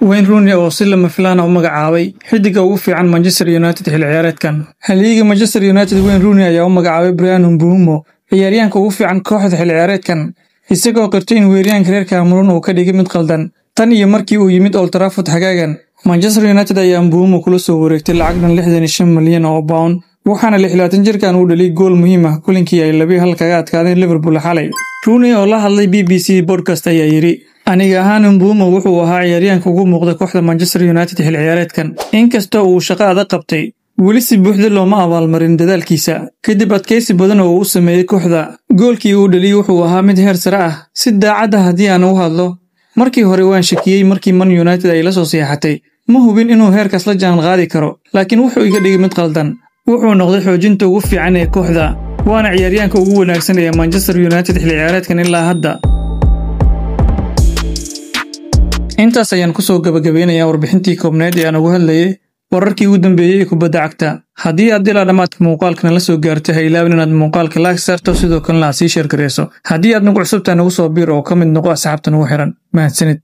Wayne Rooney oo si lama filaan ah u magacaabay xidiga ugu fiican Manchester United xilli ciyaareedkan. Xilliga Manchester United Wayne Rooney ayaa u magacaabay Bryan Mbeumo ciyaaryahanka ugu fiican kooxda xilli ciyaareedkan, isagoo qirtay in weeraryahanka reer Cameroon uu ka dhigay mid qaldan tan iyo markii uu yimid Old Trafford xagaagan. Manchester United ayaa Mbeumo kula soo wareegtay lacag dhan 65 milyan oo pound, waxaana 26 jirkaan uu dhaliyay gool muhiim ah kulinkii ay 2-1 kaga adkaadeen Liverpool xalay. Rooney oo la hadlay BBC podcast ayaa yiri: aniga ahaan Mbeumo wuxuu ahaa ciyaaryahanka ugu muuqda kooxda Manchester United xilli ciyaareedkan, inkastoo uu shaqo adag qabtay weli si buuxda looma abaalmarin dadaalkiisa. Kadib adkeysi badan oo uu sameeyay kooxda, goolkii uu dhaliyay wuxuu ahaa mid heer sare ah. Si daacad ah haddii aan u hadlo, markii hore waan shakiyay markii Man United ay la soo seexatay, ma hubin inuu heerkaas la jaan qaadi karo, laakiin wuxuu iga dhigay mid qaldan. Wuxuu noqday xoojinta ugu fiican ee kooxda, waana ciyaaryahanka ugu wanaagsan ee Manchester United xilli ciyaareedkan ilaa hadda. intaas ayaan ku soo gabagabeynayaa warbixintii koobneed ee aan ugu hadlayay wararkii ugu dambeeyay ee kubadda cagta. Haddii aad ilaa dhamaadka muuqaalkan la soo gaartay, ha ilaawin inaad muuqaalka like saarto, sidoo kalena aad sii share gareyso. Haddii aad nagu cusubtahay nagu soo biir oo ka mid noqo asxaabta nagu xiran. mahadsanid.